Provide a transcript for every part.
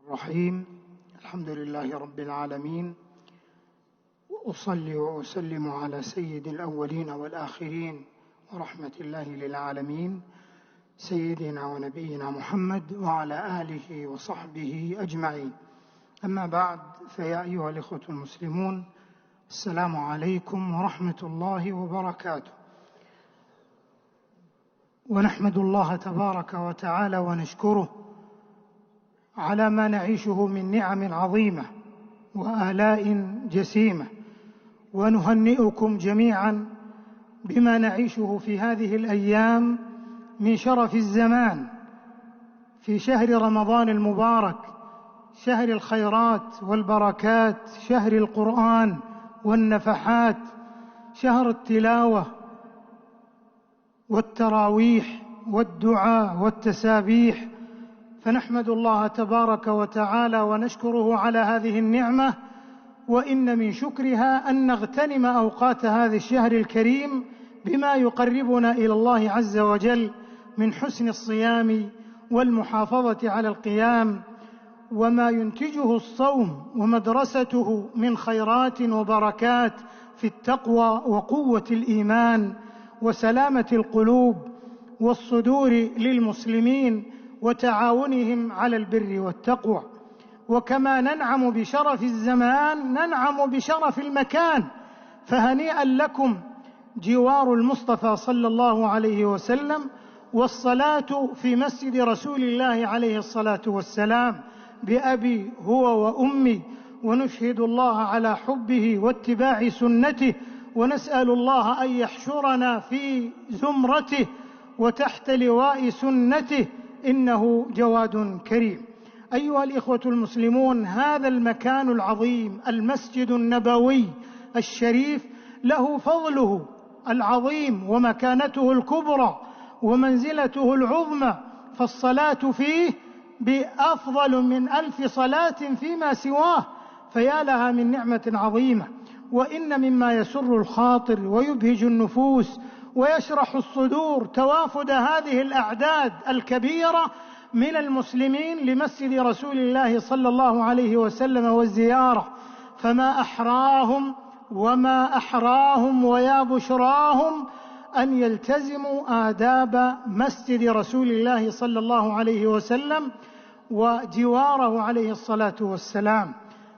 الرحيم. الحمد لله رب العالمين، وأصلي وأسلم على سيد الأولين والآخرين ورحمة الله للعالمين سيدنا ونبينا محمد وعلى آله وصحبه أجمعين. أما بعد، فيا أيها الإخوة المسلمون، السلام عليكم ورحمة الله وبركاته. ونحمد الله تبارك وتعالى ونشكره على ما نعيشه من نعم عظيمة وآلاء جسيمة، ونهنئكم جميعا بما نعيشه في هذه الأيام من شرف الزمان في شهر رمضان المبارك، شهر الخيرات والبركات، شهر القرآن والنفحات، شهر التلاوة والتراويح والدعاء والتسابيح. فنحمد الله تبارك وتعالى ونشكره على هذه النعمة، وإن من شكرها أن نغتنم أوقات هذا الشهر الكريم بما يقربنا إلى الله عز وجل من حسن الصيام والمحافظة على القيام، وما ينتجه الصوم ومدرسته من خيرات وبركات في التقوى وقوة الإيمان وسلامة القلوب والصدور للمسلمين وتعاونهم على البر والتقوى. وكما ننعم بشرف الزمان ننعم بشرف المكان، فهنيئا لكم جوار المصطفى صلى الله عليه وسلم والصلاة في مسجد رسول الله عليه الصلاة والسلام بأبي هو وأمي، ونشهد الله على حبه واتباع سنته، ونسأل الله أن يحشرنا في زمرته وتحت لواء سنته، إنه جواد كريم. أيها الإخوة المسلمون، هذا المكان العظيم المسجد النبوي الشريف له فضله العظيم ومكانته الكبرى ومنزلته العظمى، فالصلاة فيه بأفضل من 1000 صلاة فيما سواه، فيا لها من نعمة عظيمة. وإن مما يسر الخاطر ويبهج النفوس ويشرح الصدور توافد هذه الأعداد الكبيرة من المسلمين لمسجد رسول الله صلى الله عليه وسلم والزيارة، فما أحراهم وما أحراهم ويا بشراهم أن يلتزموا آداب مسجد رسول الله صلى الله عليه وسلم وجواره عليه الصلاة والسلام،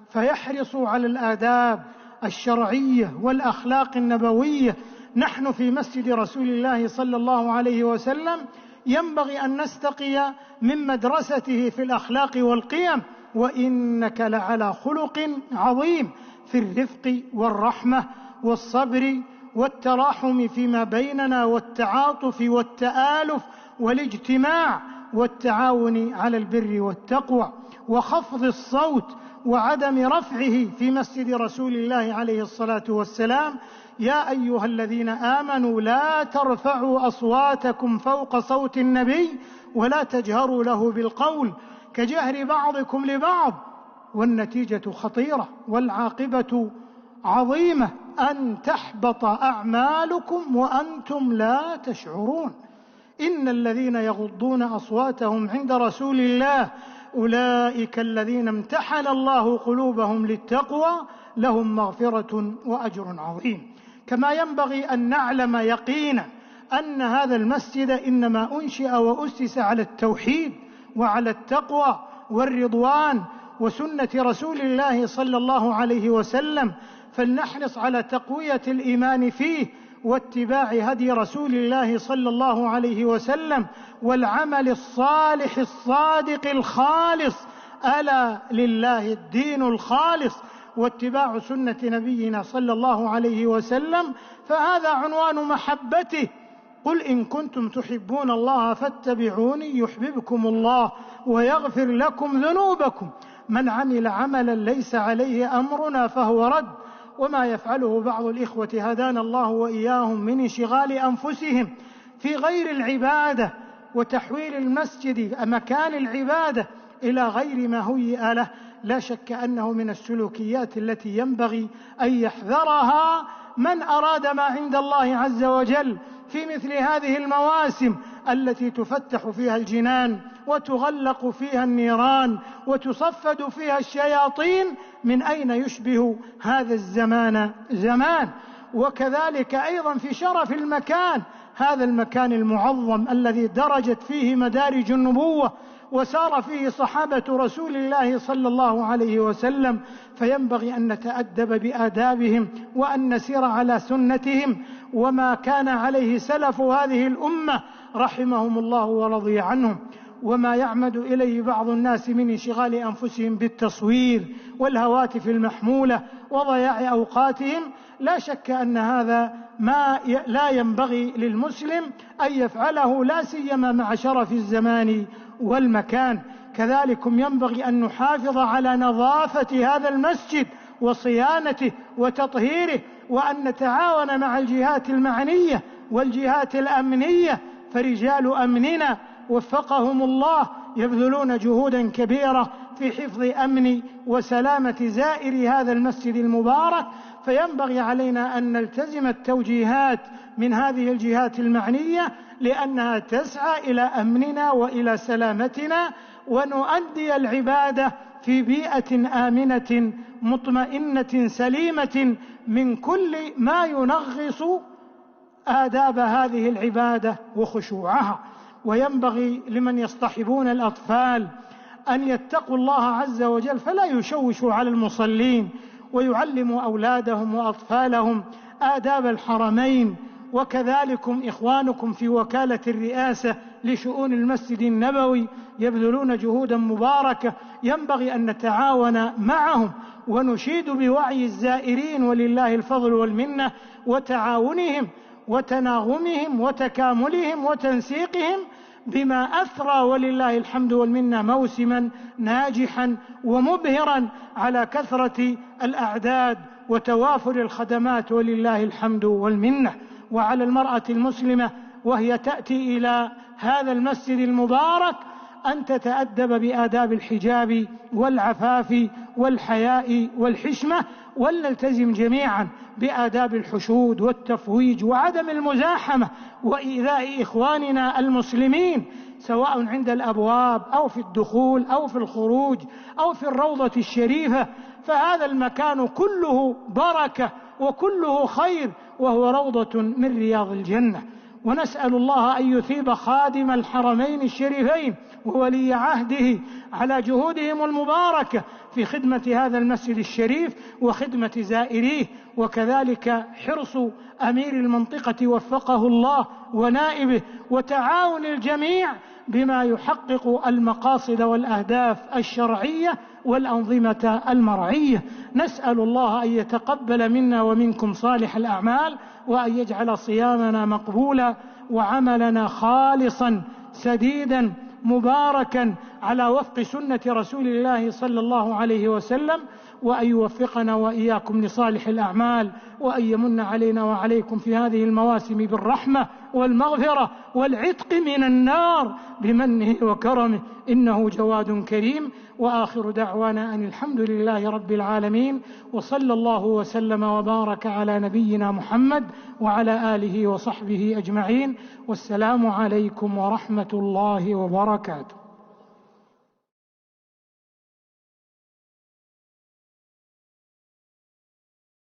فيحرصوا على الآداب الشرعية والأخلاق النبوية. نحن في مسجد رسول الله صلى الله عليه وسلم ينبغي أن نستقي من مدرسته في الأخلاق والقيم، وإنك لعلى خلق عظيم في الرفق والرحمة والصبر والتراحم فيما بيننا والتعاطف والتآلف والاجتماع والتعاون على البر والتقوى وخفض الصوت وعدم رفعه في مسجد رسول الله عليه الصلاة والسلام. يا أيها الذين آمنوا لا ترفعوا أصواتكم فوق صوت النبي ولا تجهروا له بالقول كجهر بعضكم لبعض، والنتيجة خطيرة والعاقبة عظيمة، أن تحبط أعمالكم وأنتم لا تشعرون. إن الذين يغضون أصواتهم عند رسول الله أولئك الذين امتحن الله قلوبهم للتقوى لهم مغفرة وأجر عظيم. كما ينبغي أن نعلم يقينا أن هذا المسجد إنما أنشئ وأسس على التوحيد وعلى التقوى والرضوان وسنة رسول الله صلى الله عليه وسلم، فلنحرص على تقوية الإيمان فيه واتباع هدي رسول الله صلى الله عليه وسلم والعمل الصالح الصادق الخالص، ألا لله الدين الخالص، واتباع سنة نبينا صلى الله عليه وسلم، فهذا عنوان محبته. قل إن كنتم تحبون الله فاتبعوني يحببكم الله ويغفر لكم ذنوبكم، من عمل عملا ليس عليه أمرنا فهو رد. وما يفعله بعض الإخوة هدانا الله وإياهم من انشغال أنفسهم في غير العبادة وتحويل المسجد مكان العبادة إلى غير ما هيئ له، لا شك أنه من السلوكيات التي ينبغي أن يحذرها من أراد ما عند الله عز وجل في مثل هذه المواسم التي تفتح فيها الجنان وتغلق فيها النيران وتصفد فيها الشياطين، من أين يشبه هذا الزمان زمان؟ وكذلك أيضا في شرف المكان، هذا المكان المعظم الذي درجت فيه مدارج النبوة وسار فيه صحابة رسول الله صلى الله عليه وسلم، فينبغي أن نتأدب بآدابهم وأن نسير على سنتهم وما كان عليه سلف هذه الأمة رحمهم الله ورضي عنهم. وما يعمد إليه بعض الناس من انشغال أنفسهم بالتصوير والهواتف المحمولة وضياع أوقاتهم، لا شك أن هذا ما لا ينبغي للمسلم أن يفعله، لا سيما مع شرف الزمان والمكان. كذلك ينبغي أن نحافظ على نظافة هذا المسجد وصيانته وتطهيره، وأن نتعاون مع الجهات المعنية والجهات الأمنية، فرجال أمننا وفقهم الله يبذلون جهودا كبيرة في حفظ أمن وسلامة زائر هذا المسجد المبارك، فينبغي علينا أن نلتزم التوجيهات من هذه الجهات المعنية، لأنها تسعى إلى أمننا وإلى سلامتنا، ونؤدي العبادة في بيئة آمنة مطمئنة سليمة من كل ما ينغص آداب هذه العبادة وخشوعها. وينبغي لمن يصطحبون الأطفال أن يتقوا الله عز وجل، فلا يشوشوا على المصلين، ويعلموا أولادهم وأطفالهم آداب الحرمين. وكذلكم إخوانكم في وكالة الرئاسة لشؤون المسجد النبوي يبذلون جهودا مباركة، ينبغي أن نتعاون معهم ونشيد بوعي الزائرين ولله الفضل والمنة، وتعاونهم وتناغمهم وتكاملهم وتنسيقهم، بما أثرى ولله الحمد والمنة موسما ناجحا ومبهرا على كثرة الأعداد وتوافر الخدمات ولله الحمد والمنة. وعلى المرأة المسلمة وهي تأتي إلى هذا المسجد المبارك أن تتأدب بآداب الحجاب والعفاف والحياء والحشمة، ولنلتزم جميعا بآداب الحشود والتفويج وعدم المزاحمة وإيذاء إخواننا المسلمين، سواء عند الأبواب أو في الدخول أو في الخروج أو في الروضة الشريفة، فهذا المكان كله بركة وكله خير، وهو روضة من رياض الجنة. ونسأل الله أن يثيب خادم الحرمين الشريفين وولي عهده على جهودهم المباركة في خدمة هذا المسجد الشريف وخدمة زائريه، وكذلك حرص أمير المنطقة وفقه الله ونائبه، وتعاون الجميع بما يحقق المقاصد والأهداف الشرعية والأنظمة المرعية. نسأل الله أن يتقبل منا ومنكم صالح الأعمال، وأن يجعل صيامنا مقبولا وعملنا خالصا سديدا مباركا على وفق سنة رسول الله صلى الله عليه وسلم، وأن يوفقنا وإياكم لصالح الأعمال، وأن يمن علينا وعليكم في هذه المواسم بالرحمة والمغفرة والعتق من النار بمنه وكرمه، إنه جواد كريم. وآخر دعوانا أن الحمد لله رب العالمين، وصلى الله وسلم وبارك على نبينا محمد وعلى آله وصحبه أجمعين، والسلام عليكم ورحمة الله وبركاته.